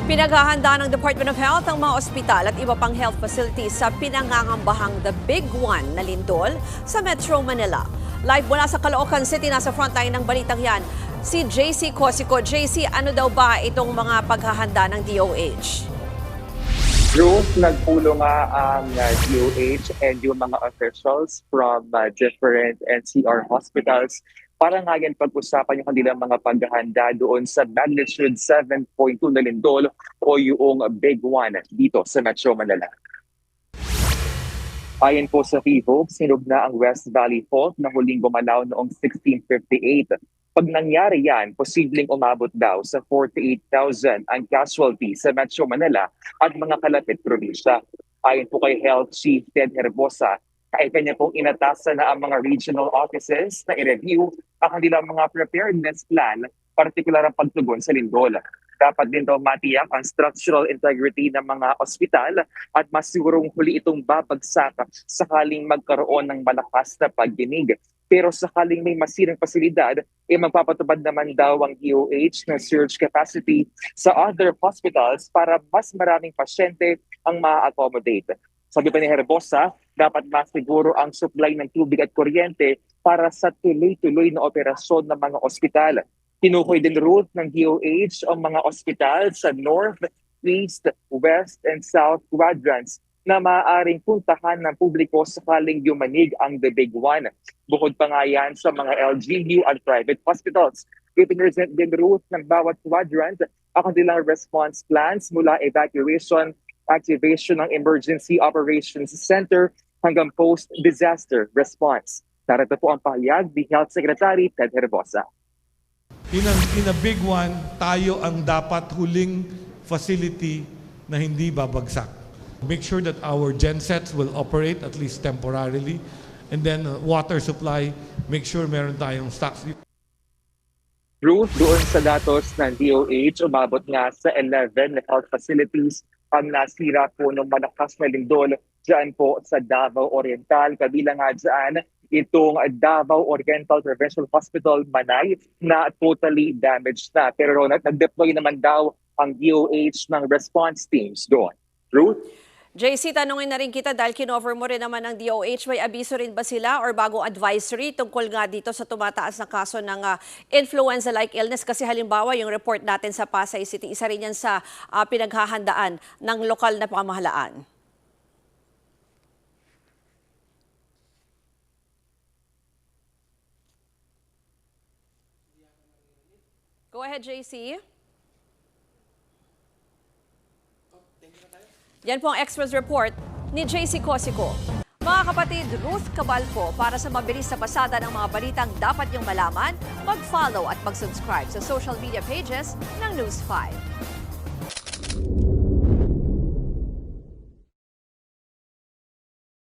Pinaghahanda ng Department of Health ang mga ospital at iba pang health facilities sa pinangangambahang The Big One na lindol sa Metro Manila. Live mula sa Caloocan City, nasa frontline ng balitang yan, si JC Cosico. JC, ano daw ba itong mga paghahanda ng DOH? Ruth, nagpulo nga ang DOH and yung mga officials from different NCR hospitals para nga yan pag-usapan yung kanilang mga paghahanda doon sa magnitude 7.2 na lindol o yung Big One dito sa Metro Manila. Ayon po sa PHOC, sinug na ang West Valley Fault na huling gumalaw noong 1658. Pag nangyari yan, posibleng umabot daw sa 48,000 ang casualty sa Metro Manila at mga kalapit probinsya. Ayon po kay Health Chief Ted Herbosa, kanya pong inatasan na ang mga regional offices na i-review ang kanilang mga preparedness plan, partikular ang pagtugon sa lindol. Dapat din daw matiyak ang structural integrity ng mga ospital at masigurong huli itong babagsak sakaling magkaroon ng malakas na pagdinig. Pero sakaling may masirang pasilidad, magpapatupad naman daw ang DOH na surge capacity sa other hospitals para mas maraming pasyente ang ma-accommodate. Sabi pa ni Herbosa, dapat masiguro ang supply ng tubig at kuryente para sa tuloy-tuloy na operasyon ng mga ospital. Tinukoy din route ng DOH ang mga ospital sa North, East, West, and South quadrants na maaaring puntahan ng publiko sakaling yumanig ang The Big One. Bukod pa nga yan sa mga LGU at private hospitals. Ipinesent din route ng bawat quadrant ang kanilang response plans mula evacuation, activation ng Emergency Operations Center hanggang post-disaster response. Narito po ang pahayag ni Health Secretary Ted Herbosa. In a big one, tayo ang dapat huling facility na hindi babagsak. Make sure that our gensets will operate at least temporarily. And then water supply, make sure meron tayong stocks. Ruth, doon sa datos ng DOH, umabot nga sa 11 health facilities ang nasira po ng malakas na lindol dyan po sa Davao Oriental. Kabilang nga dyan itong Davao Oriental Provincial Hospital, Manay, na totally damaged na. Pero nag-deploy naman daw ang DOH ng response teams doon. Ruth? JC, tanungin na rin kita dahil kinover mo rin naman ng DOH. May abiso rin ba sila or bagong advisory tungkol nga dito sa tumataas na kaso ng influenza-like illness? Kasi halimbawa yung report natin sa Pasay City, isa rin yan sa pinaghahandaan ng lokal na pamahalaan. Go ahead, JC. Yan po ang Express Report ni JC Cosico. Mga kapatid, Ruth Cabalco, para sa mabilis na pasada ng mga balitang dapat niyong malaman, mag-follow at mag-subscribe sa social media pages ng News 5.